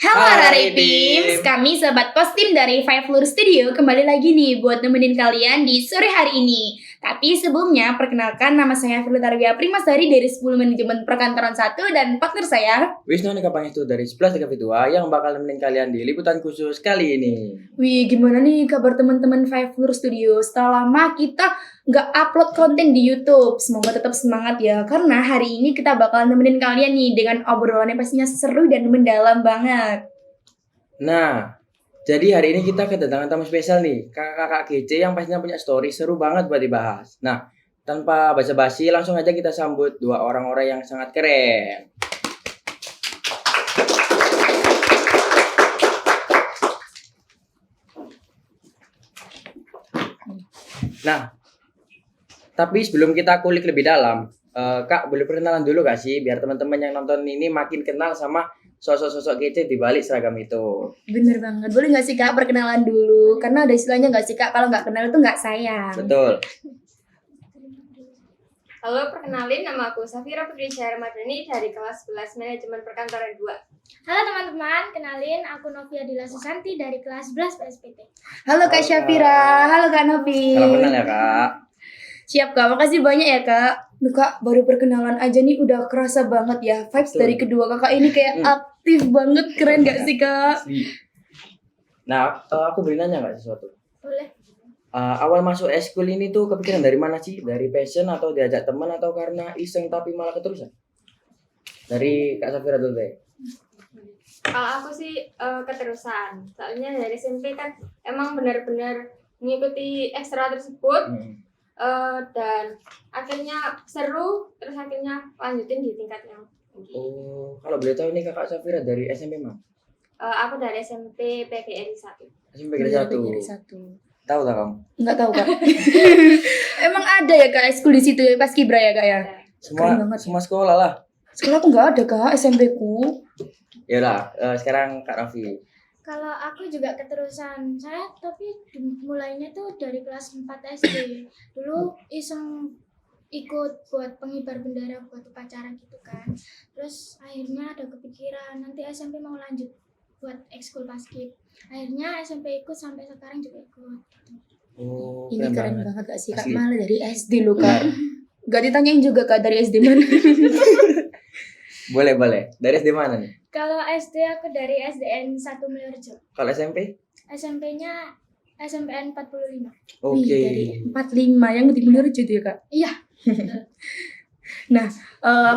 Halo Rare Teams, kami sahabat postim dari Five Floor Studio kembali lagi nih buat nemenin kalian di sore hari ini. Tapi sebelumnya perkenalkan nama saya Firly Tarwiyah Primasari dari 10 Manajemen Perkantoran 1 dan partner saya Wisnu Nika Pangestu dari 11 TKP2 yang bakal nemenin kalian di liputan khusus kali ini. Wih, gimana nih kabar teman-teman Five Floor Studio? Setelah lama kita nggak upload konten di YouTube. Semoga tetap semangat ya, karena hari ini kita bakal nemenin kalian nih dengan obrolannya pastinya seru dan mendalam banget. Nah, jadi hari ini kita kedatangan tamu spesial nih, kakak-kakak GC yang pastinya punya story seru banget buat dibahas. Nah, tanpa basa-basi langsung aja kita sambut dua orang-orang yang sangat keren. Nah, tapi sebelum kita kulik lebih dalam, Kak boleh perkenalan dulu gak sih biar teman-teman yang nonton ini makin kenal sama sosok-sosok kece di balik seragam itu. Bener banget, boleh gak sih Kak perkenalan dulu? Karena ada istilahnya gak sih Kak, kalau gak kenal itu gak sayang. Betul. Halo, perkenalin nama aku Safira Putri Syahrimadani dari kelas 11 Manajemen Perkantoran 2. Halo teman-teman, kenalin aku Novia Dila Susanti dari kelas 11 PSPT. Halo Kak Syafira, halo Kak Novi. Salam kenal ya Kak. Siap Kak, makasih banyak ya Kak. Duh Kak, baru perkenalan aja nih udah kerasa banget ya. Vibes Betul. dari kedua kakak ini kayak aktif banget, keren gak sih Kak? Nah, aku boleh nanya nggak sesuatu? Boleh? Awal masuk eskul ini tuh kepikiran dari mana sih? Dari passion atau diajak teman atau karena iseng tapi malah keterusan? Dari Kak Safira dulu deh. Kalau aku sih keterusan, soalnya dari SMP kan emang benar-benar mengikuti ekstra tersebut dan akhirnya seru, terus akhirnya lanjutin di tingkat yang tinggi. Oh, kalau boleh tahu nih Kakak Safira dari SMP mana? Aku dari SMP PGRI 1. SMP Negeri 1. Negeri 1. Tahu tak kamu? Enggak tahu Kak. Emang ada ya Kak ekskul di situ ya pas Kibra ya Kak ya? Keren banget. Semua sekolah lah. Sekolah aku nggak ada Kak, SMP ku. Yalah, sekarang Kak Raffi. Kalau aku juga keterusan, saya tapi mulainya tuh dari kelas 4 SD. Dulu iseng ikut buat pengibar bendera buat upacara gitu kan. Terus akhirnya ada kepikiran nanti SMP mau lanjut buat ekskul basket. Akhirnya SMP ikut sampai sekarang juga ikut. Oh, Ini keren banget Kak sih Kak, Asli. malah dari SD loh Kak. Gak ditanyain juga Kak dari SD mana. Boleh. Dari SD mana nih? Kalau SD aku dari SDN 1 Mulyorejo. Kalau SMP? SMP-nya SMPN 45. Oke. Wih, dari 45 yang di Mulyorejo itu ya Kak? Iya. Nah,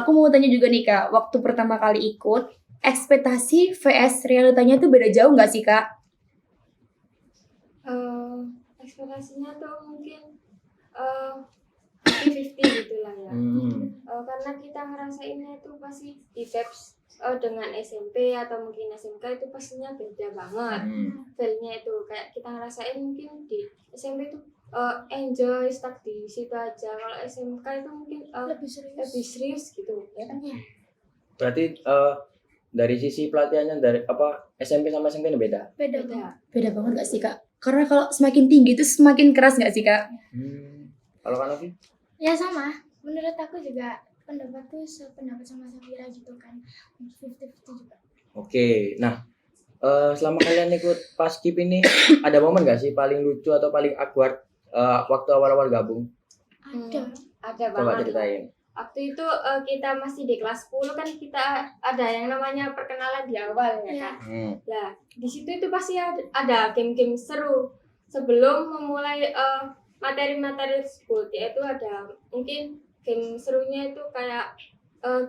aku mau tanya juga nih Kak, waktu pertama kali ikut, ekspektasi vs realitanya tuh beda jauh nggak sih Kak? Ekspektasinya tuh mungkin 50-50 gitu lah ya. Karena kita ngerasainnya itu pasti di vibes dengan SMP atau mungkin SMK itu pastinya beda banget. Feel-nya itu kayak kita ngerasain mungkin di SMP itu enjoy stuck di situ aja. Kalau SMK itu mungkin Lebih serius. gitu ya kan. Berarti dari sisi pelatihannya dari SMP sama SMP ini beda. Beda. Beda banget nggak sih Kak? Karena kalau semakin tinggi itu semakin keras nggak sih Kak? Kalau Kak Novi? Ya sama. Menurut aku juga pendapatku sependapat sama Safira gitu kan. 50-50 juga. Oke. Nah, selama kalian ikut Paskib ini ada momen nggak sih paling lucu atau paling awkward waktu awal-awal gabung? Ada Coba banget. ceritain. Waktu itu kita masih di kelas 10 kan kita ada yang namanya perkenalan di awal ya kan. Nah, di situ itu pasti ada game-game seru sebelum memulai materi-materi tersebut, yaitu ada mungkin game serunya itu kayak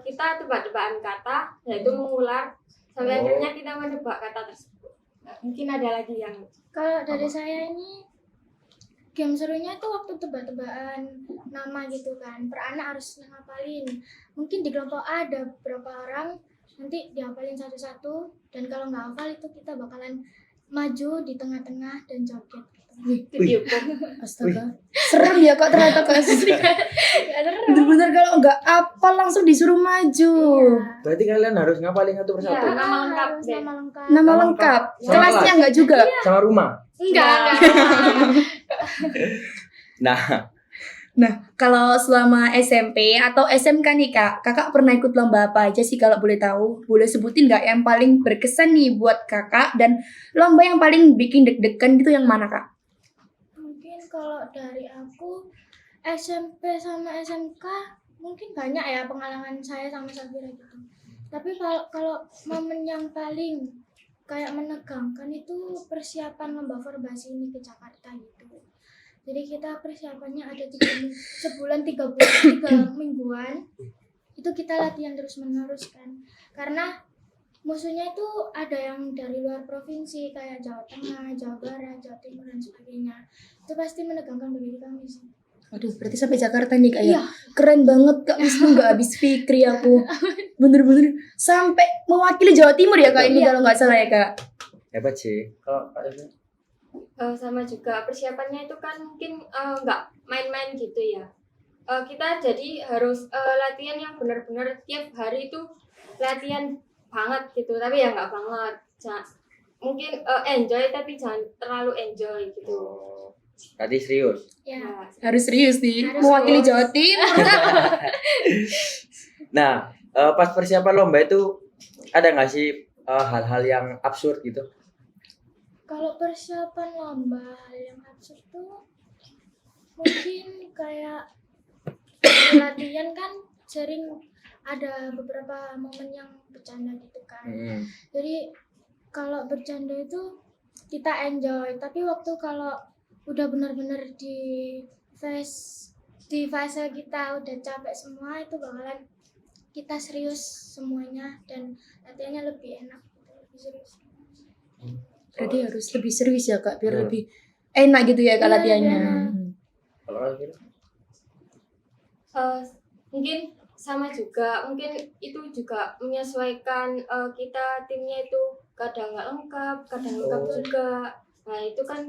kita tebak-tebakan kata, yaitu mengular sampai akhirnya kita menebak kata tersebut. Nah, mungkin ada lagi yang Kalau dari saya ini game serunya tuh waktu tebak-tebakan nama gitu kan. Per anak harus ngapalin. Mungkin di kelompok A ada berapa orang, nanti dihafalin satu-satu. Dan kalau nggak hafal itu kita bakalan maju di tengah-tengah dan joget. video Astaga, serem ya Kak ternyata Kak. Bener-bener kalau nggak apa langsung disuruh maju. Berarti kalian harus ngapalin satu persatu. Iya. Nama lengkap Harus deh. nama lengkap. Nama lengkap, Sama kelasnya kelas. nggak juga. Sama rumah. enggak. Nah, Nah, kalau selama SMP atau SMK nih Kak, Kakak pernah ikut lomba apa aja sih kalau boleh tahu? Boleh sebutin nggak yang paling berkesan nih buat Kakak dan lomba yang paling bikin deg-degan gitu yang mana Kak? Mungkin kalau dari aku SMP sama SMK mungkin banyak ya pengalaman saya sama Safira gitu. Tapi kalau momen yang paling kayak menegangkan itu persiapan lomba Forbasi ini ke Jakarta gitu. Jadi kita persiapannya ada 3 mingguan. Itu kita latihan terus menerus kan. Karena musuhnya itu ada yang dari luar provinsi kayak Jawa Tengah, Jawa Barat, Jawa Timur dan sebagainya. Itu pasti menegangkan bagi kami sih. Aduh, berarti sampai Jakarta nih Kak ya? Iya. Keren banget Kak Wisnu, nggak habis pikir aku. Bener-bener sampai mewakili Jawa Timur ya Kak ini Iya. kalau nggak salah ya Kak. Hebat sih. Kalau Kak Eva? Sama juga persiapannya itu kan mungkin nggak main-main gitu ya. Kita jadi harus latihan yang benar-benar tiap hari itu latihan banget gitu, tapi ya nggak banget. Mungkin enjoy tapi jangan terlalu enjoy gitu. Tadi serius. Ya. Nah, Harus serius nih, Harus mewakili serius. Jawa Timur Kak. Nah, pas persiapan lomba itu ada nggak sih hal-hal yang absurd gitu? Kalau persiapan lomba yang absurd tuh mungkin kayak di latihan kan sering ada beberapa momen yang bercanda gitu kan. Jadi kalau bercanda itu kita enjoy, tapi waktu kalau udah benar-benar di fase kita udah capek semua itu bakalan kita serius semuanya dan latihannya lebih enak, lebih serius. Berarti harus lebih serius ya Kak, biar Hmm. lebih enak gitu ya Kak Iya, latihannya. lebih Kalau Kak Eva? mungkin sama juga, mungkin itu juga menyesuaikan kita timnya itu kadang nggak lengkap, kadang lengkap Oh. juga. Nah itu kan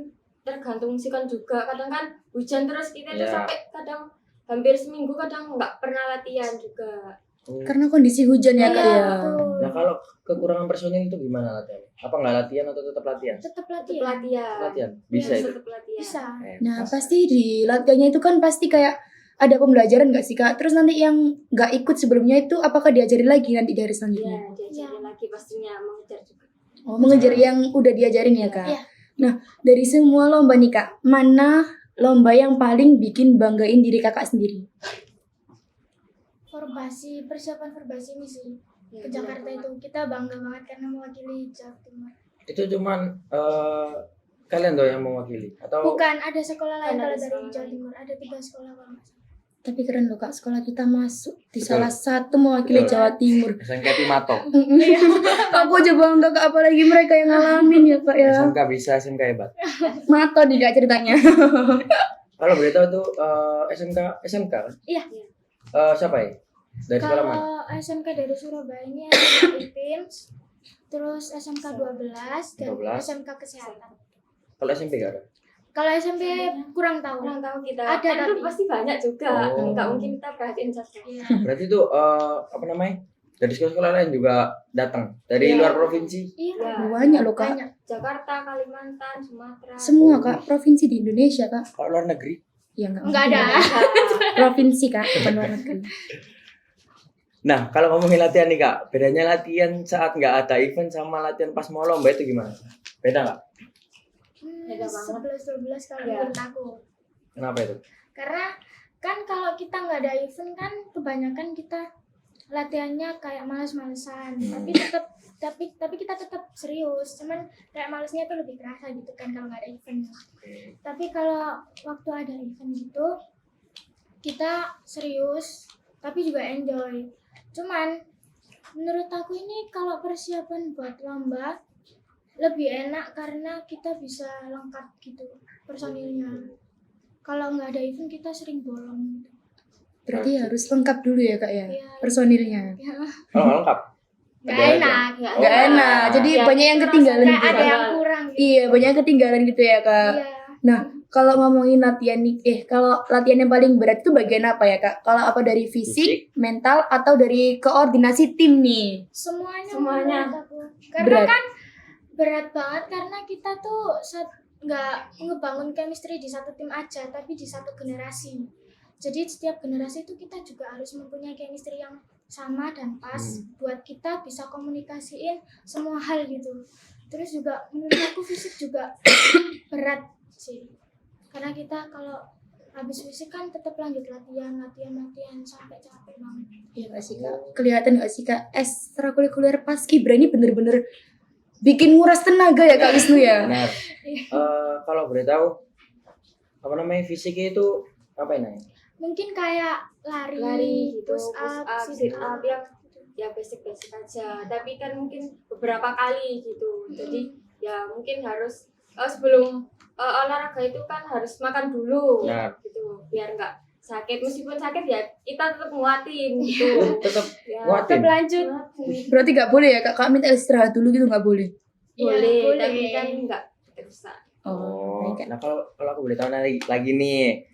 tergantung musikan juga. Kadang kan hujan terus kita itu Ya. sampai kadang hampir seminggu kadang nggak pernah latihan juga. Karena kondisi hujan ya Kak Iya, ya. betul. Nah, kalau kekurangan personil itu gimana latihannya? Apa nggak latihan atau tetap latihan? Tetap Tetap latihan. latihan. Latihan. Bisa Iya, itu. tetap latihan. Bisa. Nah, pasti di latihannya itu kan pasti kayak ada pembelajaran nggak sih Kak? Terus nanti yang nggak ikut sebelumnya itu apakah diajarin lagi nanti dari Iya, selanjutnya? diajarin lagi pastinya mengejar juga. Oh, mengejar yang udah diajarin ya Kak? Iya. Nah, dari semua lomba nih Kak, mana lomba yang paling bikin banggain diri Kakak sendiri? Persiapan Forbasi ini sih Ya, ke Jakarta itu kita bangga banget karena mewakili Jawa Timur. Itu cuman kalian doang yang mewakili atau Bukan, ada sekolah lain Ada kalau dari sekolah Jawa lain. Timur ada 3 sekolah kalau nggak salah. Tapi keren loh Kak, sekolah kita masuk di Betul. salah satu mewakili Betul. Jawa Timur. SMK Timato? Aku aja bangga Kak, apalagi mereka yang ngalamin ya Kak ya. SMK bisa, SMK hebat. Mato nih Kak ceritanya. Kalau boleh tahu tuh SMK kan? Iya. Siapa ya? Dari sekolah mana? Kalau SMK dari Surabaya ini ada IPIMS, terus SMK 12 dan 12. SMK Kesehatan. Kalau SMP gak ada? Kalau SMP kurang tahu. Kurang tahu kita. Ada, Kan itu tapi. pasti banyak juga. Oh. Nggak mungkin kita perhatiin saja. Iya. Berarti tuh apa namanya? Dari sekolah-sekolah lain juga datang dari Iya. luar provinsi. Iya. Ya, Banyak loh Kak. Banyak. Jakarta, Kalimantan, Sumatera. Semua Kak, provinsi di Indonesia Kak. Kalau luar negeri? Ya Enggak ada. Provinsi Kak, bukan luar negeri. Nah, kalau ngomongin latihan nih Kak, bedanya latihan saat nggak ada event sama latihan pas mau lomba itu gimana? Beda nggak? Beda banget. 11-12 kalau Iya. menurut aku. Kenapa itu? Karena kan kalau kita nggak ada event kan kebanyakan kita latihannya kayak males-malesan. Tapi kita tetap serius. Cuman kayak malesnya itu lebih kerasa gitu kan kalau nggak ada event. Tapi kalau waktu ada event gitu kita serius tapi juga enjoy. Cuman menurut aku ini kalau persiapan buat lomba lebih enak karena kita bisa lengkap gitu personilnya. Kalau nggak ada event kita sering bolong gitu. Berarti harus lengkap dulu ya Kak ya, Iya. personilnya. Ya, Kalau nggak lengkap? nggak Ada aja. enak. Nggak enak, jadi Ya, banyak yang itu ketinggalan rasanya gitu Kayak ada Kak. yang kurang gitu. Iya, banyak yang ketinggalan gitu ya Kak. Iya. Kalau ngomongin latihan nih, kalau latihan yang paling berat itu bagian apa ya Kak? Kalau apa dari fisik, mental, atau dari koordinasi tim nih? Semuanya. Semuanya. menurut aku. Karena Berat. kan berat banget karena kita tuh nggak ngebangun chemistry di satu tim aja tapi di satu generasi. Jadi setiap generasi itu kita juga harus mempunyai chemistry yang sama dan pas buat kita bisa komunikasiin semua hal gitu. Terus juga menurut aku fisik juga berat sih. Karena kita kalau habis fisik kan tetap lanjut latihan sampai capek banget. Iya gak sih Kak? Kelihatan gak sih Kak? Ekstrakurikuler Paskibra ini bener-bener bikin nguras tenaga ya Kak Wisnu ya? Benar. Kalau boleh tahu apa namanya fisiknya itu apa namanya? Mungkin kayak lari gitu, push up, sit up yang ya basic aja. Tapi kan mungkin beberapa kali gitu. Jadi ya mungkin harus sebelum olahraga itu kan harus makan dulu gitu biar nggak sakit. Meskipun sakit ya kita tetap nguatin gitu. Tetap Ya, nguatin. tetap lanjut. Berarti gak boleh ya Kak? Kak minta istirahat dulu gitu gak boleh? boleh, boleh. tapi kan nggak terusan. Oh, baik, Kak. nah kalau aku boleh tahu lagi nih,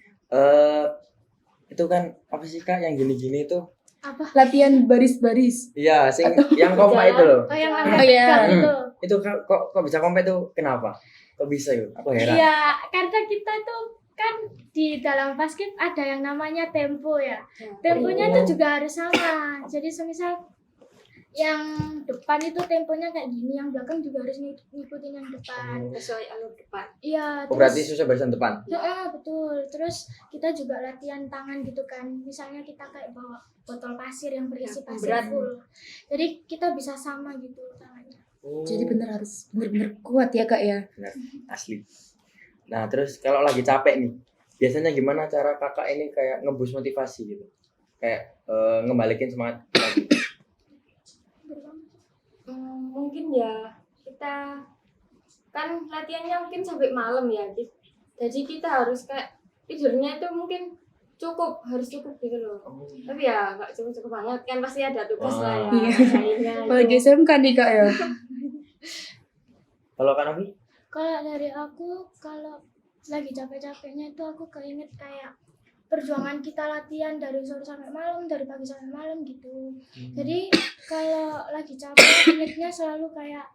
itu kan apa sih Kak yang gini-gini itu? Latihan baris-baris. Iya, yang kompak itu loh. Oh yang Oh, angkat iya. begal itu. Itu kok bisa kompak itu kenapa? Kok bisa yuk? Aku heran. Iya, karena kita tuh kan di dalam basket ada yang namanya tempo ya. Temponya itu juga harus sama. Jadi semisal yang depan itu temponya kayak gini, yang belakang juga harus ngikutin yang depan. Sesuai alur depan. Iya, Oh, berarti susah barisan depan. betul. Terus kita juga latihan tangan gitu kan. Misalnya kita kayak bawa botol pasir yang berisi Ya, pasir berat. full. Jadi kita bisa sama gitu tangannya. Oh, Jadi harus bener-bener kuat ya Kak ya? benar, asli. Nah, terus kalau lagi capek nih, biasanya gimana cara kakak ini kayak ngebus motivasi gitu? Kayak ngembalikin semangat lagi. Mungkin ya kita kan latihannya mungkin sampai malam ya, jadi kita harus kayak tidurnya itu mungkin harus cukup gitu loh. Tapi ya nggak cukup banget kan, pasti ada tugas lah ya. Iya. kerjainnya Apalagi itu. SMK nih Kak ya? Kalau kan Abi? Kalau dari aku, kalau lagi capek-capeknya itu aku keinget kayak perjuangan kita latihan dari sore sampai malam, dari pagi sampai malam gitu. Jadi kalau lagi capek, ingetnya selalu kayak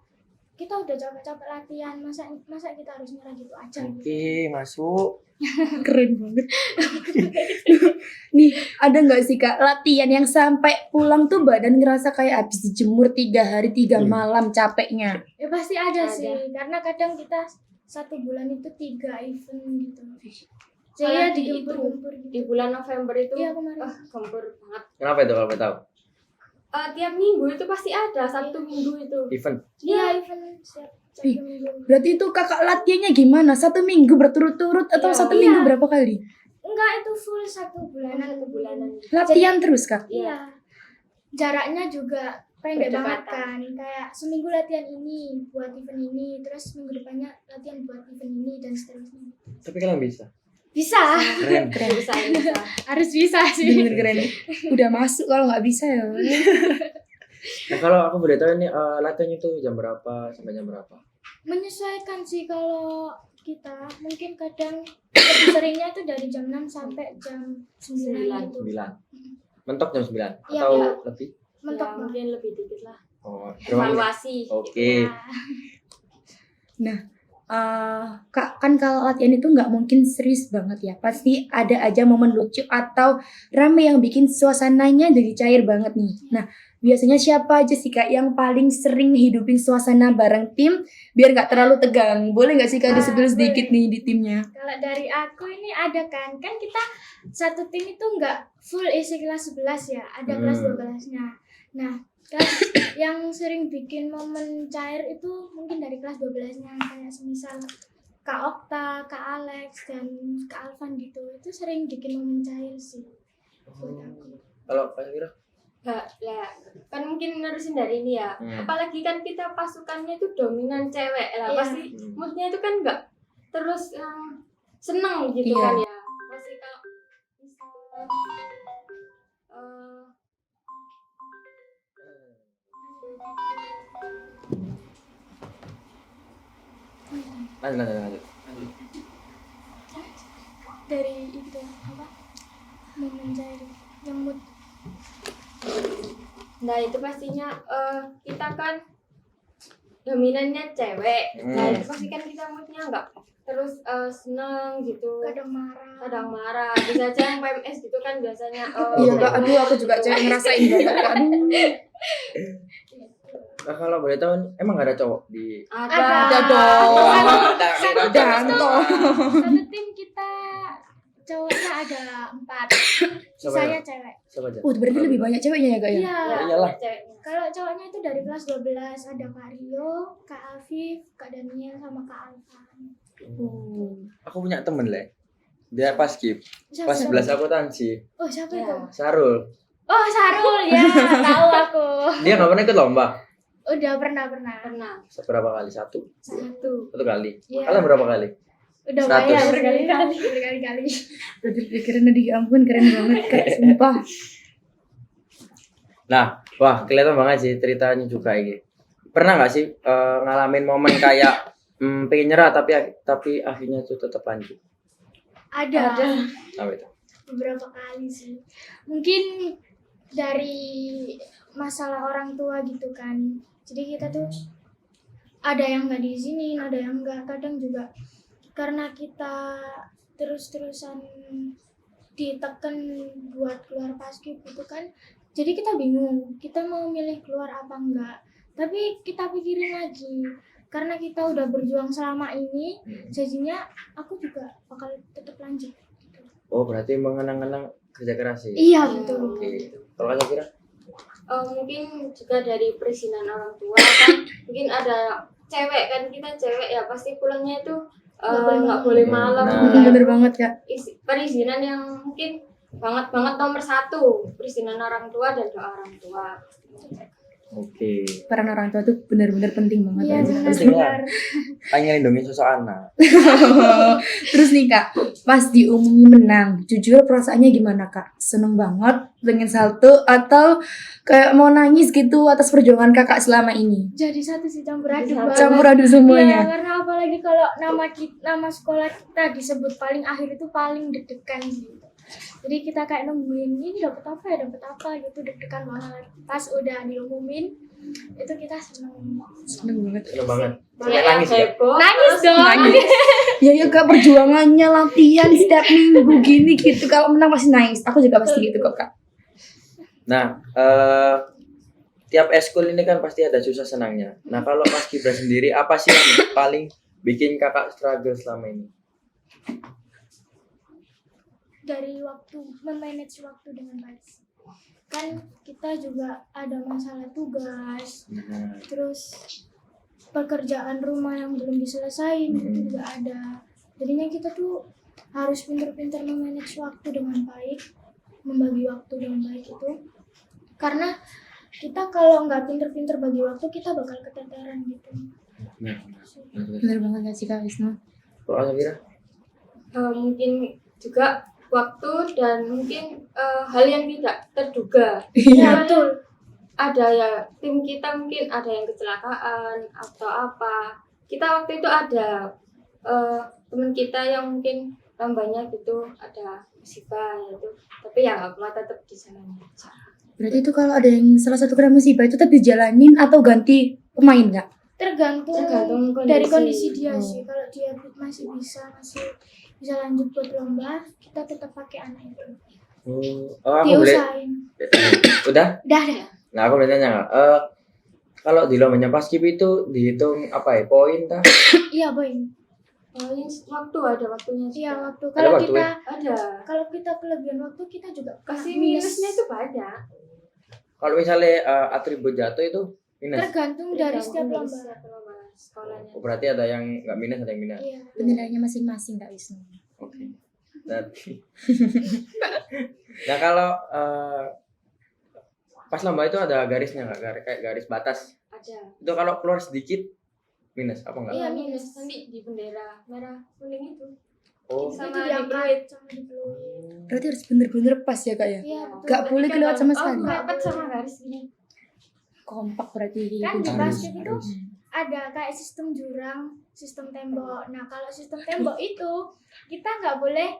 kita udah capek-capek latihan, masa kita harus nyerah gitu aja. Gitu. Oke, masuk. Keren banget. Nih, ada nggak sih Kak latihan yang sampai pulang tuh badan ngerasa kayak habis dijemur 3 hari 3 malam capeknya? Ya pasti ada Ada. sih, karena kadang kita 1 bulan itu 3 event gitu. Kalau Jadi ya di digempur-gempur di gitu. bulan November itu Iya kemarin. gempur banget. Kenapa itu kalau boleh tahu? Tiap minggu itu pasti ada, Sabtu Minggu itu. Event. Iya event siap Ih, 1 minggu. Berarti itu kakak latihannya gimana? 1 minggu berturut-turut atau Iya. 1 minggu berapa kali? Enggak, itu full 1 bulanan. 1 bulanan. Latihan terus Kak? Iya. Jaraknya juga pendek banget Berdekatan. kan. Kayak seminggu latihan ini buat event ini, terus minggu depannya latihan buat event ini dan seterusnya. Tapi kalian bisa. Bisa. Keren. Bisa. Harus bisa sih. Bener keren. Udah masuk kalau nggak bisa ya. Nah, kalau aku boleh tahu ini latihannya tuh jam berapa sampai jam berapa? Menyesuaikan sih kalau kita mungkin kadang lebih seringnya itu dari jam 6 sampai jam 9 gitu. 9. Mentok jam 9 Iya, atau iya. lebih? Mentok Ya, banget. mungkin lebih dikit lah. Oh, berapa menit? Evaluasi. Oke. Nah, Kak, kan kalau latihan itu nggak mungkin serius banget ya. Pasti ada aja momen lucu atau rame yang bikin suasananya jadi cair banget nih. Nah, biasanya siapa aja sih Kak yang paling sering hidupin suasana bareng tim biar nggak terlalu tegang? Boleh nggak sih Kak di-spill sedikit nih di timnya? kalau dari aku ini ada kan kita satu tim itu nggak full isi kelas 11 ya, ada kelas 12-nya. Nah, kelas yang sering bikin momen cair itu mungkin dari kelas 12-nya, kayak semisal Kak Okta, Kak Alex, dan Kak Alvan gitu. Itu sering bikin momen cair sih buat aku. Kalau Kak Kira? Lah, kan mungkin nerusin dari ini ya. Apalagi kan kita pasukannya itu dominan cewek lah. Iya. Pasti moodnya itu kan nggak terus seneng gitu Iya. kan ya. Pasti kalau misal Lanjut. Dari itu apa? Momen cair yang mood. nah itu pastinya kita kan dominannya cewek. Nah, Hmm. itu pasti kan kita moodnya nggak terus seneng gitu. Kadang marah. Kadang marah. Bisa aja yang PMS gitu kan biasanya. Iya kak, aduh aku juga cewek ngerasain banget kak. Aduh. Nah, kalau boleh tahu emang gak ada cowok di Ada dong. Ada, Satu Danto. Satu tim kita cowoknya ada 4, sisanya cewek. Siapa aja? Berarti lebih banyak ceweknya ya kak ya? Iya. Ya, iyalah. ceweknya. Kalau cowoknya itu dari kelas 12 ada Kak Rio, Kak Afif, Kak Daniel sama Kak Alvan. Aku punya temen lah. Dia pas skip, Siapa? pas 11 akuntansi, Oh, siapa Ya. itu? Sarul. Oh, Sarul ya, tahu aku. Dia nggak pernah ikut lomba. Udah pernah. Pernah. Seberapa kali? Satu Satu. kali. Iya. Kalian berapa kali? Udah 100. banyak berkali-kali. Keren adik, ya ampun keren banget kak, sumpah. Nah, wah kelihatan banget sih ceritanya juga ini. Pernah nggak sih ngalamin momen kayak pengen nyerah tapi akhirnya tuh tetap lanjut? Ada. Apa itu? Beberapa kali sih. Mungkin dari masalah orang tua gitu kan. Jadi kita tuh ada yang nggak diizinin, ada yang nggak. Kadang juga karena kita terus-terusan ditekan buat keluar paskib gitu kan. Jadi kita bingung, kita mau milih keluar apa enggak. Tapi kita pikirin lagi, karena kita udah berjuang selama ini, jadinya aku juga bakal tetap lanjut. Oh berarti mengenang-kenang kerja keras sih. Iya betul. Oke. Kalau kalian kira? Mungkin juga dari perizinan orang tua kan, mungkin ada cewek kan, kita cewek ya pasti pulangnya itu nggak boleh malam. Nah. Bener banget kak. Perizinan yang mungkin banget nomor 1, perizinan orang tua dan doa orang tua. Oke. Peran orang tua tuh benar-benar penting banget. Iya aja. benar-benar. Pengen lindungi sosok anak. Terus nih kak, pas diumumin menang, jujur perasaannya gimana kak? Seneng banget, pengen salto, atau kayak mau nangis gitu atas perjuangan kakak selama ini? Jadi satu sih campur aduk Campur banget. Campur aduk Iya, semuanya. karena apalagi kalau nama sekolah kita disebut paling akhir itu paling deg-degan sih. Jadi kita kayak nungguin ini dapat apa gitu, deg-degan banget. Pas udah diumumin itu kita seneng. Seneng banget. Seneng banget. Banyak Sampai yang nangis ya? heboh. Nangis dong. Nangis. Ya kak, perjuangannya latihan setiap minggu gini gitu. Kalau menang pasti nangis. Aku juga pasti gitu kok kak. Nah, tiap eskul ini kan pasti ada susah senangnya. Nah, kalau Mas Gibran sendiri apa sih yang paling bikin kakak struggle selama ini? Dari waktu, memanage waktu dengan baik. Kan kita juga ada masalah tugas, Nah, terus pekerjaan rumah yang belum diselesain itu juga ada. Jadinya kita tuh harus pintar-pintar memanage waktu dengan baik, membagi waktu dengan baik itu. Karena kita kalau nggak pintar-pintar bagi waktu, kita bakal keteteran gitu. Bener banget gak sih kak Wisnu? Kalau Anda kira? Mungkin juga waktu dan mungkin hal yang tidak terduga. Iya. Betul. Ada ya tim kita mungkin ada yang kecelakaan atau apa. Kita waktu itu ada teman kita yang mungkin tambahnya gitu ada musibah gitu. Tapi ya nggak apa tetap disalahin aja. Berarti itu kalau ada yang salah satu kena musibah itu tetap dijalanin atau ganti pemain kak? Tergantung Tergantung dari kondisi. kondisi dia Oh. sih. Kalau dia masih bisa lanjut buat lomba, kita tetap pakai anak itu. Oh, aku boleh. Diusahain. Udah? Dah. Nah, aku boleh tanya nggak? Kalau di lombanya Paskib itu dihitung apa ya? Poin kah? Iya, Boy. Waktu ada waktunya. Iya, juga. waktu. Kalau waktu, kita Ada. kalau kita kelebihan waktu, kita juga kena Kasih minusnya itu banyak. Kalau misalnya atribut jatuh itu minus. tergantung dari setiap lomba. Setiap lomba sekolahnya. Oh, berarti ada yang nggak minus, ada yang minus. Iya. Penilaiannya masing-masing kak Wisnu. Oke. Nah kalau pas lomba itu ada garisnya nggak? Kayak garis batas. Ada. Itu kalau keluar sedikit minus apa enggak? Iya minus nanti di bendera merah kuning itu. Oh. Sama Itu di diangkat peluit. sama di peluit. Berarti harus bener-bener pas ya kak ya? Iya, betul. Gak boleh kelewat sama sekali. Mepet sama garis gini. Kompak berarti. Kan di kuncinya. basket itu ada kayak sistem jurang, sistem tembok. Nah, kalau sistem tembok itu kita nggak boleh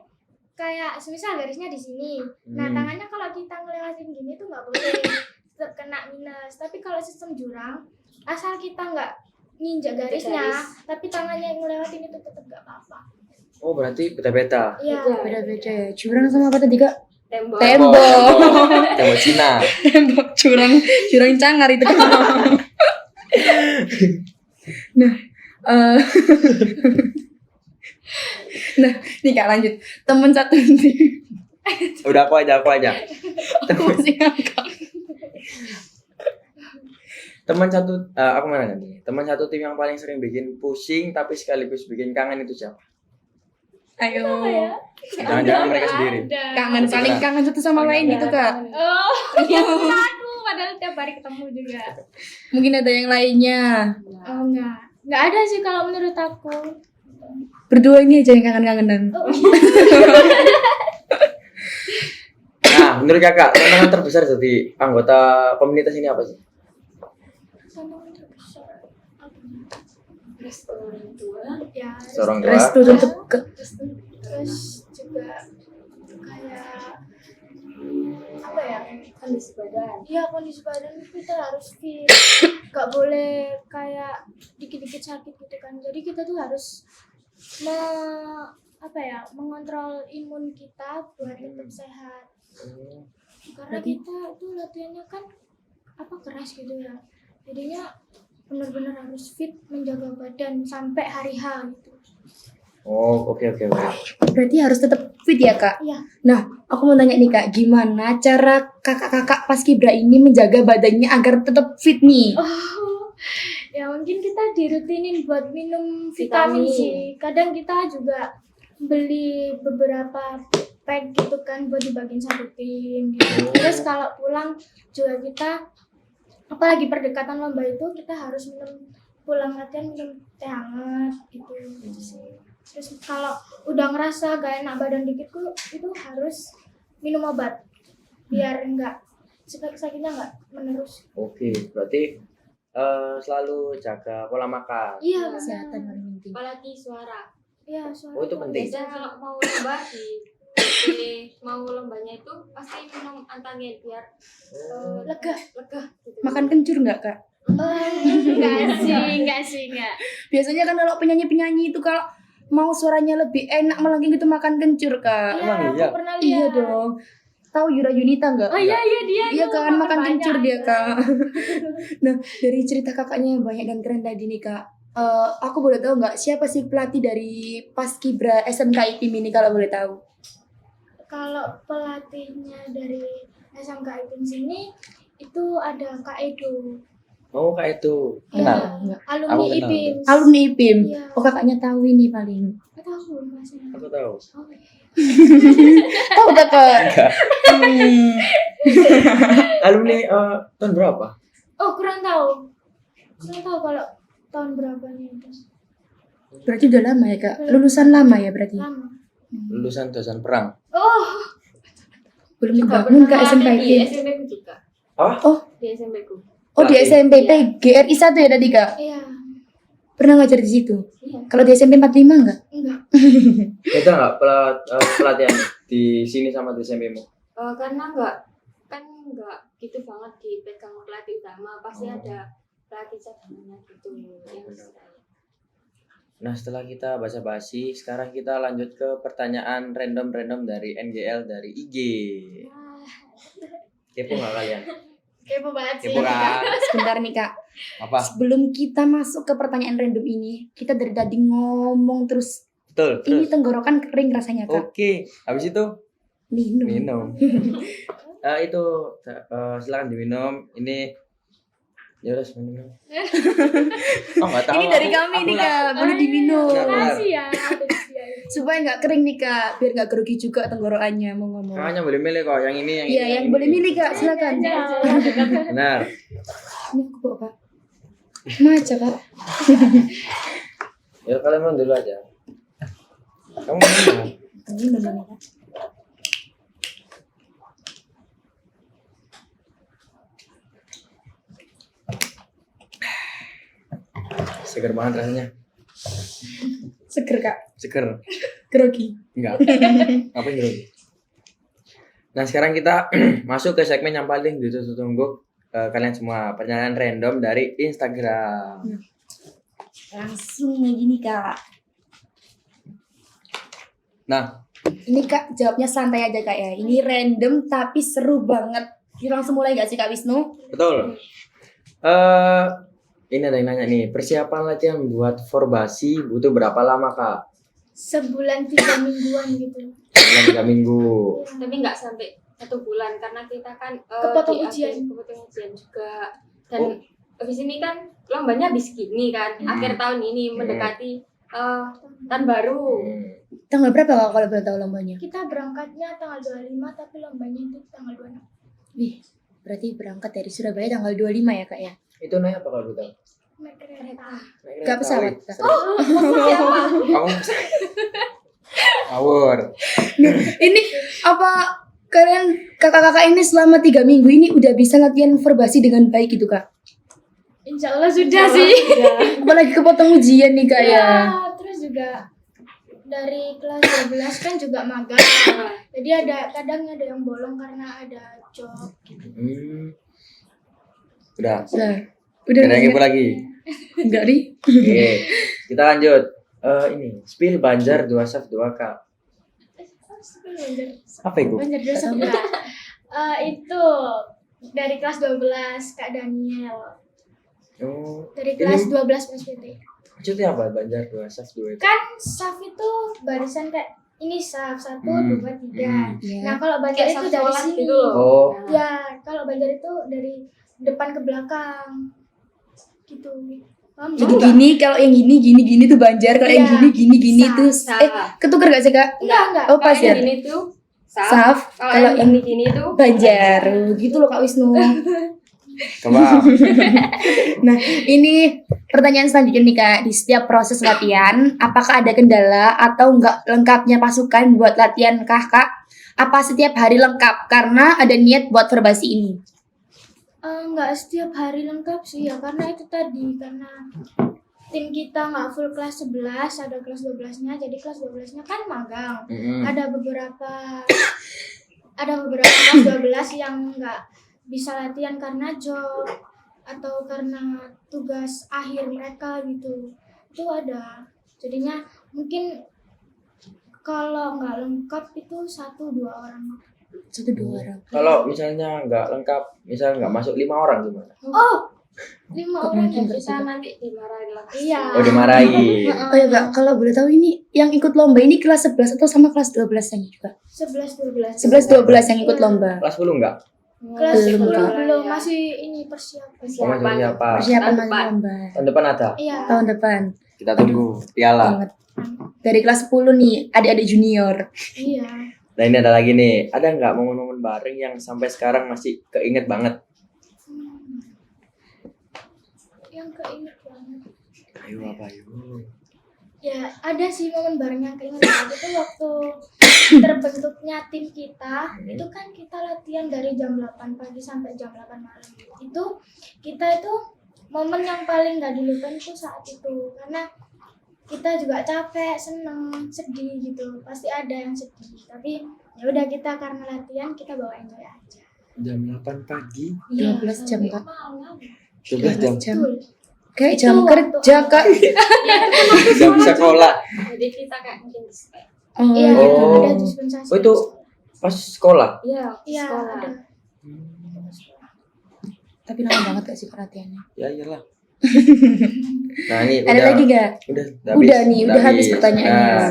kayak semisal garisnya di sini. Nah, tangannya kalau kita ngelewatin gini tuh nggak boleh, tetap kena minus. Tapi kalau sistem jurang, asal kita nggak nginjak garisnya, Garis. tapi tangannya yang ngelewatin itu tetap gak apa-apa. Oh, berarti beta-beta. Iya. Beda-beda ya. Curang sama apa tadi Kak? Tembok. Tembok Cina. Tembok curang cangar itu. Nah, nah, nih Kak lanjut. Temen satu tim. Udah aku aja. Aku masih ngangkat. Aku mana nih? Teman satu tim yang paling sering bikin pusing tapi sekaligus bikin kangen itu siapa? Ayo. Jangan-jangan mereka sendiri. Kangen paling kangen satu sama lain gitu Kak. Oh, ya aku padahal tiap hari ketemu juga. Mungkin ada yang lainnya. Oh enggak ada sih kalau menurut aku. Berdua ini aja yang kangen-kangenan. Nah, menurut kakak, tantangan terbesar jadi anggota komunitas ini apa sih? Tantangan terbesar apa? Restu orang tua. Ya, Seorang tua. Restu untuk terus juga kayak apa ya? Kondisi badan. Iya, kondisi badan kita harus fit. Gak boleh kayak dikit-dikit sakit gitu kan. Jadi kita tuh harus mengontrol imun kita buat tetap sehat. Karena Berarti- kita tuh latihannya kan keras gitu ya. Jadinya benar-benar harus fit menjaga badan sampai hari H gitu. Oh, oke. Berarti harus tetap fit ya Kak? Iya. Nah, aku mau tanya nih Kak, gimana cara kakak-kakak paskibra ini menjaga badannya agar tetap fit nih? Oh, ya mungkin kita dirutinin buat minum vitamin Vitamin. C. Kadang kita juga beli beberapa pack gitu kan buat dibagiin satu tim gitu. Terus kalau pulang juga kita, apalagi perdekatan lomba itu kita harus pulang latihan minum teh hangat gitu sih. Terus kalau udah ngerasa gak enak badan dikitku itu harus minum obat biar enggak sakitnya enggak menerus. Oke, berarti selalu jaga pola makan. Iya, Kesehatan benar. paling penting. Apalagi suara. Iya, suara Oh, itu penting. Biasanya kalau mau lomba mau lombanya itu pasti minum antangin biar lega. lega gitu. Makan kencur nggak Kak? Enggak sih. Biasanya kan kalau penyanyi-penyanyi itu kalau mau suaranya lebih enak melengking itu makan kencur Kak. Emang Iya, iya? aku pernah Iya lihat. dong. Tahu Yura Yunita nggak? Oh iya dia. Iya tuh kan makan banyak. kencur dia Kak. Nah dari cerita kakaknya yang banyak dan keren tadi nih Kak, aku boleh tahu nggak siapa sih pelatih dari Paskibra SMK IPIM ini kalau boleh tahu? Kalau pelatihnya dari SMK IPIM sini itu ada Kak Edo. Oh, Kak itu. Iya, Kenal? Nggak. alumni Aku kenal. IPIM. Alumni IPIM. Iya. Oh kakaknya tahu ini paling. Nggak tahu masnya. Aku tahu. Oh, iya. Tahu tak Kak? Alumni tahun berapa? Oh kurang tahu kalau tahun berapanya itu. Berarti udah lama ya Kak? Lulusan lama ya berarti? Lama. Lulusan dosen perang. Oh Belum Juga dibangun pernah Kak SMK latih di IPIM. SMP ku juga. Oh, Di SMP ku. oh di Latih. SMP GRI 1 ya tadi Kak? iya. Pernah ngajar di situ? Iya. Kalau di SMP 45 enggak? Enggak. Beda nggak pelatihan di sini sama di SMP-mu? Karena enggak gitu banget dipegang pelatih utama, pasti ada pelatih cadangannya gitu yang Nah, setelah kita basa-basi, sekarang kita lanjut ke pertanyaan random-random dari NGL dari IG. Kepo nggak kalian? Kepo banget sih. Kepo kan? Sebentar nih Kak. Apa? Sebelum kita masuk ke pertanyaan random ini, kita dari tadi ngomong terus. Betul, Ini terus. tenggorokan kering rasanya Kak. Oke, habis itu Minum. minum. Itu silakan diminum. Ini ya udah minum. Oh, nggak tahu. Ini dari aku- kami aku nih nggak- Kak, boleh diminum. Benar, benar. Makasih ya. Ada disediain. Supaya nggak kering nih Kak, biar nggak grogi juga tenggorokannya mau ngomong. Kakaknya boleh milih kok, yang ini, yang Iya, ini. yang boleh milih Kak, silakan. Benar. Ini aku bawa Kak. Maca Kak. Ya kalian minum dulu aja. Kamu minum. Minum dulu, Kak. Seger banget rasanya. Seger Kak, Seger. grogi. Enggak. Ngapain grogi? Nah, sekarang kita masuk ke segmen yang paling ditunggu kalian semua. Pertanyaan random dari Instagram. nih Kak. Nah, Ini Kak jawabnya santai aja Kak ya. Ini random tapi seru banget. Kita langsung mulai gak sih Kak Wisnu? betul. Ini ada yang nanya nih, persiapan latihan buat Forbasi butuh berapa lama Kak? Sebulan 3 mingguan gitu. Bulan 3 minggu. Tapi nggak sampai 1 bulan karena kita kan Kepotong di ujian. kepotong ujian juga. Dan habis ini kan lombanya habis gini kan, akhir tahun ini mendekati tahun baru. Tanggal berapa Kak kalau boleh tahu lombanya? Kita berangkatnya tanggal 25 tapi lombanya itu tanggal 26. Wih, berarti berangkat dari Surabaya tanggal 25 ya Kak ya? Itu naik apa kalau tahu? Naik kereta. Gak pesawat Kak? Siapa? Kamu ngawur. Ini apa kalian kakak-kakak ini selama 3 minggu ini udah bisa latihan verbasi dengan baik gitu Kak? Insya Allah sudah sih. Apalagi kepotong ujian nih Kak ya? Ya, terus juga dari kelas 12 kan juga magang. Jadi kadang ada yang bolong karena ada job gitu. Udah. Udah Ada yang kepo lagi. enggak nih? Oke, kita lanjut. Ini spill Banjar 2 Saf 2 Kak. Apa itu? Banjar dosa enggak. Itu dari kelas 12 Kak Daniel. Oh, Dari ini kelas 12 PSPT. maksudnya apa Banjar 2 Saf 2 itu? Kan saf itu barisan kayak ini saf 1, 2, 3. Iya. Nah, kalau Banjar Kayak itu dari sekolah sini. gitu loh. Oh, Ya, kalau Banjar itu dari depan ke belakang. Gitu. Paham Jadi nggak? gini, kalau yang gini tuh Banjar, kalau yang Iya. gini Saf, tuh saf. ketuker gak sih Kak? Enggak. Oh pas Kalau ya? yang gini tuh Saf, Kalau kalau yang gini tuh Banjar, gitu loh Kak Wisnu. coba. Nah, ini pertanyaan selanjutnya nih Kak. Di setiap proses latihan, apakah ada kendala atau enggak lengkapnya pasukan buat latihan Kak? Apa setiap hari lengkap karena ada niat buat verbasi ini? Enggak setiap hari lengkap sih ya, karena itu tadi, karena tim kita nggak full kelas 11, ada kelas 12-nya, jadi kelas 12-nya kan magang. Ada beberapa kelas 12 yang nggak bisa latihan karena job atau karena tugas akhir mereka gitu. Itu ada. Jadinya mungkin kalau nggak lengkap itu 1-2 orang. 1-2 orang. Kalau misalnya nggak lengkap, misalnya nggak masuk 5 orang gimana? Oh, 5 Kok orang mungkin ya? nggak kita nanti dimarahin lagi. Iya. Oh, dimarahin. Oh ya Kak, kalau boleh tahu ini yang ikut lomba ini kelas 11 atau sama kelas 12-nya juga? 11-12. 11-12 yang ikut lomba. Kelas 10 enggak? Kelas Belum, 10 Kak. belum, masih ini persiapan. Oh, masih siapa? Persiapan Tahun masuk depan. lomba. Tahun depan ada. Iya. Tahun depan. Kita tunggu piala. Banget. Dari kelas 10 nih, adik-adik junior. Iya. Nah, ini ada lagi nih. Ada nggak momen-momen bareng yang sampai sekarang masih keinget banget? Yang keinget banget. Ayo apa ayo? Ya, ada sih momen bareng yang keinget banget itu waktu terbentuknya tim kita. Itu kan kita latihan dari jam 8 pagi sampai jam 8 malam. Itu kita itu momen yang paling nggak dilupain itu saat itu, karena kita juga capek, seneng, sedih gitu. Pasti ada yang sedih. Tapi ya udah, kita karena latihan kita bawa enjoy aja. Jam 8 pagi, 12 jam Kak. 12 jam. Betul. Kayak Itu jam waktu kerja Kak. Jam sekolah. Jadi kita kayak mungkin Oh, Iya, Oh. ada dispensasi. Oh, itu pas sekolah. iya Iya, sekolah. ada. Tapi lama banget gak sih perhatiannya? Ya iyalah. Nah, ini Ada lagi gak? Udah Udah nih, udah habis pertanyaannya. Nah,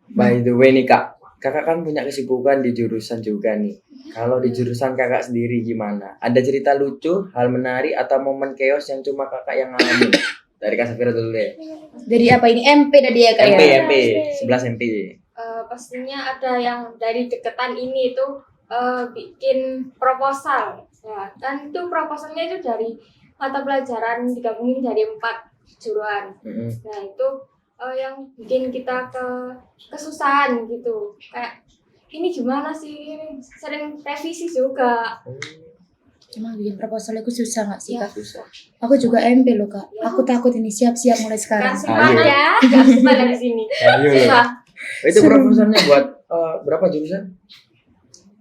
by the way nih Kak, Kakak kan punya kesibukan di jurusan juga nih. Kalau di jurusan Kakak sendiri gimana? Ada cerita lucu, hal menarik atau momen chaos yang cuma Kakak yang ngalamin? Dari Kak Safira dulu deh. Dari apa ini? MP tadi ya Kak MP, ya? MP, 11 MP. Pastinya ada yang dari deketan ini itu bikin proposal. Ya, dan itu proposalnya itu dari mata pelajaran digabungin dari 4 juruan. Nah, itu yang bikin kita kesusahan gitu. Kayak ini gimana sih? Sering revisi juga. Emang bikin proposal aku susah gak sih Ya, Kak? Susah. Aku juga MP loh Kak. Aku takut ini, siap-siap mulai sekarang. Kan Ayo. ya, gak susah dari sini. Ayo. Susah. Itu proposalnya buat berapa jurusan?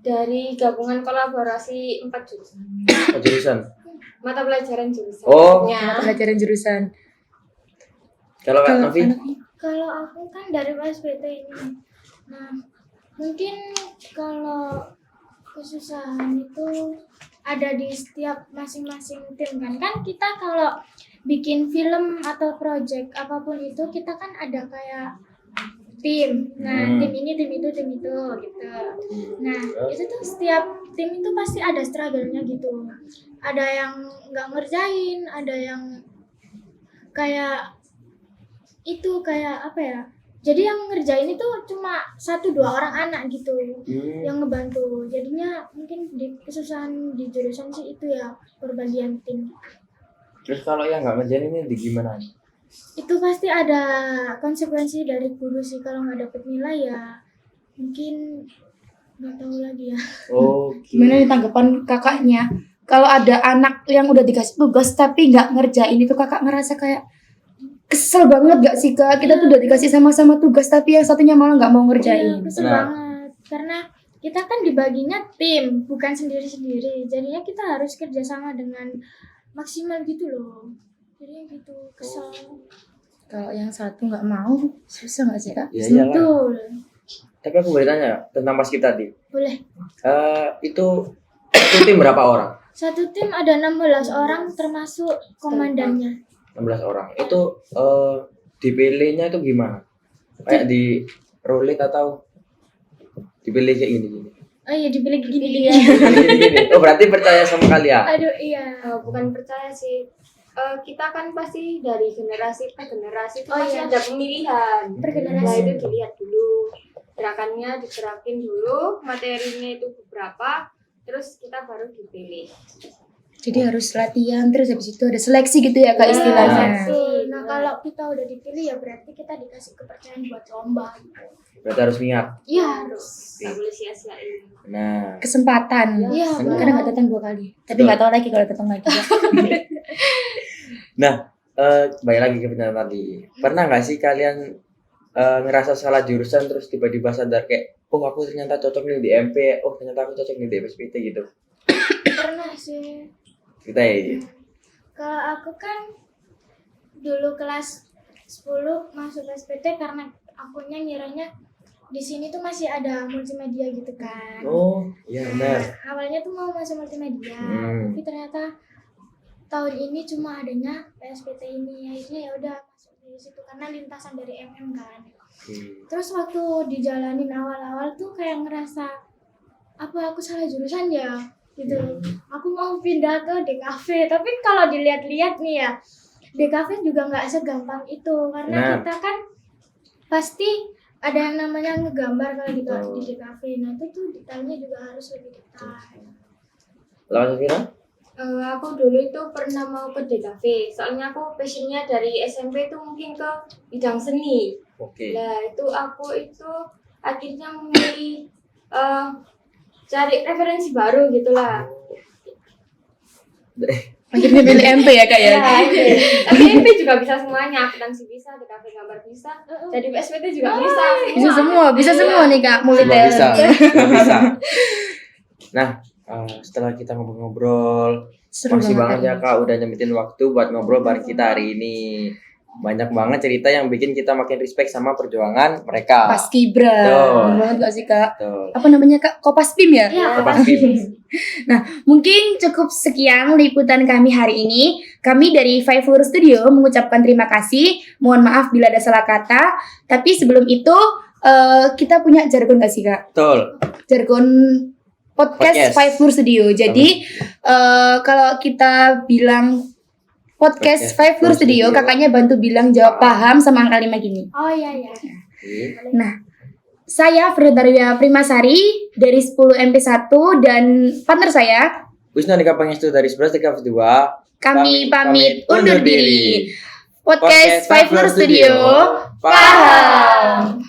Dari gabungan kolaborasi 4 jurusan. Oh, jurusan. Mata pelajaran jurusan. Oh. Ya. Pelajaran jurusan. Kalau Kak Kalau Novi? Kalau aku kan dari PSBT ini. Nah, mungkin kalau kesusahan itu ada di setiap masing-masing tim kan. Kan kita kalau bikin film atau project apapun itu kita kan ada kayak tim. Nah, tim ini, tim itu gitu. Nah, itu tuh setiap tim itu pasti ada struggle-nya gitu. Ada yang nggak ngerjain, ada yang kayak itu kayak apa ya? Jadi yang ngerjain itu cuma 1-2 orang anak gitu yang ngebantu. Jadinya mungkin di kesusahan di jurusan sih itu ya perbagian tim. Terus kalau yang nggak ngerjain ini di gimana? Itu pasti ada konsekuensi dari guru sih, kalau nggak dapet nilai ya mungkin nggak tahu lagi ya. Gimana nih tanggapan kakaknya? Kalau ada anak yang udah dikasih tugas tapi nggak ngerjain itu kakak ngerasa kayak kesel banget gak sih Kak? Kita tuh udah dikasih sama-sama tugas tapi yang satunya malah nggak mau Iya, ngerjain. kesel banget karena kita kan dibaginya tim bukan sendiri-sendiri, jadinya kita harus kerjasama dengan maksimal gitu loh. Jadi gitu kesel. Kalau yang satu nggak mau, susah nggak sih Kak? Ya iyalah. Betul. Tapi aku boleh tanya tentang basket tadi. Boleh. Itu tim berapa orang? Satu tim ada 16 orang termasuk komandannya. 16 orang. Itu dipilihnya itu gimana? Kayak di roulette atau dipilih kayak gini? Oh iya, dipilih gini ya. Gini. Oh, berarti percaya sama kalian? Aduh iya. Bukan percaya sih. Kita kan pasti dari generasi ke generasi itu Oh, pasti iya. ada pemilihan. Per generasi. Nah itu dilihat dulu, gerakannya digerakin dulu, materinya itu beberapa, terus kita baru dipilih. Jadi harus latihan terus habis itu ada seleksi gitu ya Kak Ya, istilahnya. Betul. Nah kalau kita udah dipilih ya berarti kita dikasih kepercayaan buat lomba. Berarti harus niat. Iya Harus nggak boleh sia-siain. Nah, Kesempatan. Iya. Karena nggak datang 2 kali. Tapi Betul. nggak tahu lagi kalau datang lagi. Ya. balik lagi ke pertanyaan tadi. Pernah nggak sih kalian ngerasa salah jurusan terus tiba-tiba sadar kayak, oh aku ternyata cocok nih di MP, oh ternyata aku cocok nih di SPT gitu. Pernah sih. Kita ya. Kalau aku kan dulu kelas 10 masuk SPT karena akunya ngiranya di sini tuh masih ada multimedia gitu kan. Oh, iya benar. Awalnya tuh mau masuk multimedia, tapi ternyata tahun ini cuma adanya PSPT ini. Akhirnya ya udah masuk di situ karena lintasan dari MM kan. Terus waktu dijalanin awal-awal tuh kayak ngerasa apa aku salah jurusan ya gitu. Aku mau pindah ke DKV, tapi kalau dilihat-lihat nih ya DKV juga nggak segampang itu karena kita kan pasti ada yang namanya ngegambar kalau di DKV. Nah itu tuh detailnya juga harus lebih detail. Lawan Safira? Aku dulu itu pernah mau ke DKV, soalnya aku passionnya dari SMP itu mungkin ke bidang seni. Oke. Nah itu aku itu akhirnya memilih cari referensi baru gitulah. Akhirnya pilih MP ya Kak ya. Tapi MP juga bisa semuanya, akuntansi bisa, DKV gambar bisa, jadi PSPT juga bisa. Bisa semua nih Kak, multi Semua bisa, talent. semua bisa. Nah, setelah kita ngobrol-ngobrol, Seru makasih banget ya hari Kak udah nyempetin waktu buat ngobrol bareng kita hari ini. Banyak banget cerita yang bikin kita makin respect sama perjuangan mereka. Paskibra. Betul. Bener banget gak sih Kak? Tuh. Apa namanya Kak? Kopaspim ya? Iya. Pasti. Nah, mungkin cukup sekian liputan kami hari ini. Kami dari Five Floor Studio mengucapkan terima kasih. Mohon maaf bila ada salah kata. Tapi sebelum itu, kita punya jargon gak sih Kak? Betul. Jargon podcast Five Floor Studio. Jadi, kalau kita bilang podcast Five Floor Studio, kakaknya bantu bilang jawab paham sama kalimat gini. Oh iya iya. Nah, saya Frederia Primasari dari 10 MP1 dan partner saya Wisnu Andika Pangestu dari 11 TKV 2. kami pamit undur diri. Podcast Five Floor Studio, paham.